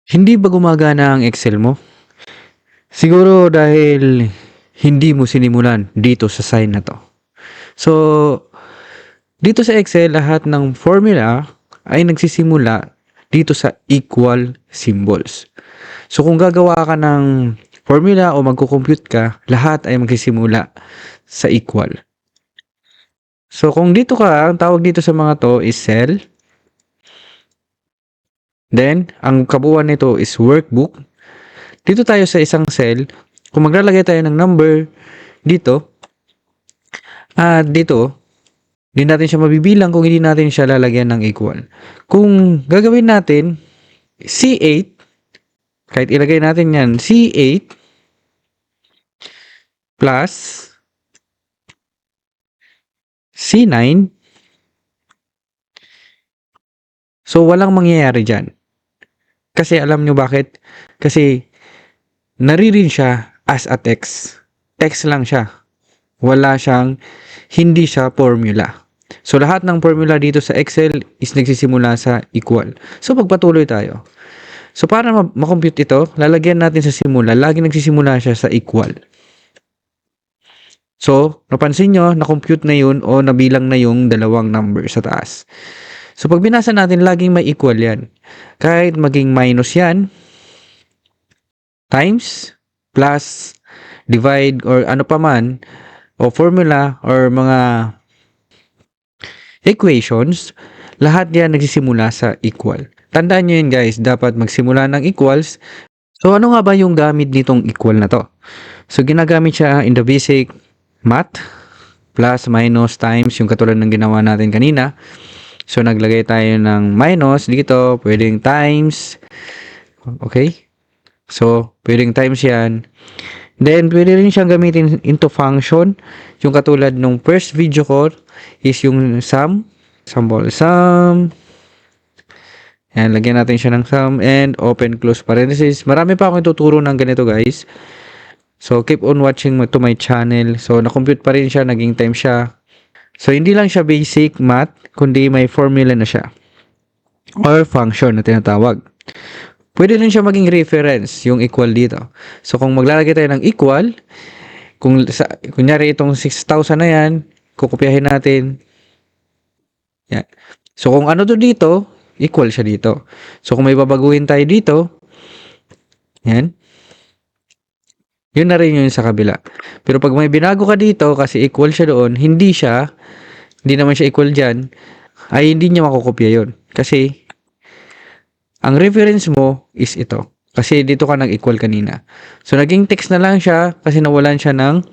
Hindi ba gumagana ang Excel mo? Siguro dahil hindi mo sinimulan dito sa sign na 'to. So, dito sa Excel lahat ng formula ay nagsisimula dito sa equal symbols. So, kung gagawa ka ng formula o magko-compute ka, lahat ay magsisimula sa equal. So, kung dito ka, ang tawag dito sa mga 'to is cell. Then, ang kabuuan nito is workbook. Dito tayo sa isang cell, kung maglalagay tayo ng number dito, dito, hindi natin siya mabibilang kung hindi natin siya lalagyan ng equal. Kung gagawin natin C8, kahit ilagay natin yan, C8 plus C9, so walang mangyayari dyan. Kasi alam nyo bakit? Kasi naririn siya as a text. Text lang siya. Hindi siya formula. So, lahat ng formula dito sa Excel is nagsisimula sa equal. So, pagpatuloy tayo. So, para makompute ito, lalagyan natin sa simula. Lagi nagsisimula siya sa equal. So, napansin nyo, na-compute na yun o nabilang na yung dalawang number sa taas. So, pag binasa natin, laging may equal yan. Kahit maging minus yan, times, plus, divide, or ano pa man, o formula, or mga equations, lahat yan nagsisimula sa equal. Tandaan nyo yun guys, dapat magsimula ng equals. So, ano nga ba yung gamit nitong equal na to? So, ginagamit siya in the basic math, plus, minus, times, yung katulad ng ginawa natin kanina. So, naglagay tayo ng minus dito, pwedeng times. Okay? So, pwedeng times yan. Then, pwede rin siyang gamitin into function. Yung katulad nung first video ko is yung sum. Example, sum. Yan, lagyan natin siya ng sum and open close parenthesis. Marami pa akong ituturo ng ganito guys. So, keep on watching to my channel. So, na-compute pa rin siya, naging time siya. So, hindi lang siya basic math, kundi may formula na siya. Or function na tinatawag. Pwede rin siya maging reference, yung equal dito. So, kung maglalagay tayo ng equal, kunyari itong 6,000 na yan, kukopyahin natin. Yan. So, kung ano to dito, equal siya dito. So, kung may babaguhin tayo dito, yan. Yun na rin yun sa kabila. Pero pag may binago ka dito, kasi equal siya doon, hindi naman siya equal dyan, ay hindi niya makukopya yun. Kasi, ang reference mo is ito. Kasi dito ka nag-equal kanina. So, naging text na lang siya kasi nawalan siya ng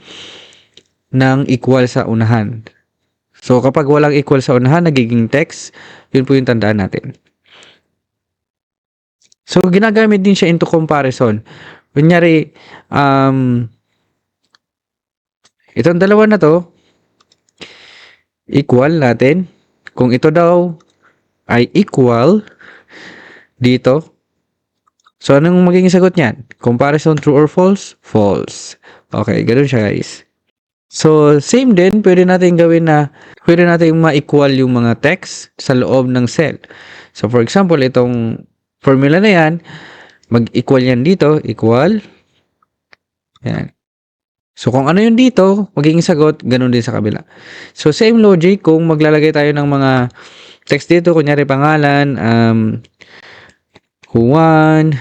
equal sa unahan. So, kapag walang equal sa unahan, nagiging text, yun po yung tandaan natin. So, ginagamit din siya into comparison. Kunyari, itong dalawa na to, equal natin. Kung ito daw ay equal dito, so anong magiging sagot niyan? Comparison true or false? False. Okay, ganoon siya guys. So, same din, pwede natin ma-equal yung mga text sa loob ng cell. So, for example, itong formula na yan, mag-equal yan dito, equal. Yan. So, kung ano yung dito, magiging sagot, ganun din sa kabila. So, same logic, kung maglalagay tayo ng mga text dito, kunyari pangalan, Juan.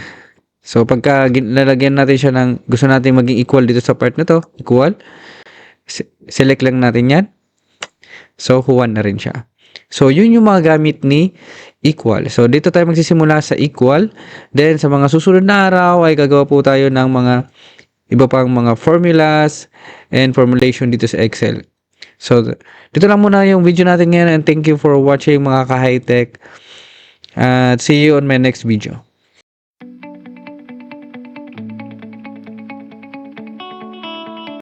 So, pagka lalagyan natin siya ng, gusto natin maging equal dito sa part na to, equal. Select lang natin yan. So, Juan na rin siya. So, yun yung mga gamit ni equal. So, dito tayo magsisimula sa equal. Then, sa mga susunod na araw ay gagawa po tayo ng mga iba pang mga formulas and formulation dito sa Excel. So, dito lang muna yung video natin ngayon and thank you for watching mga ka-high-tech. See you on my next video.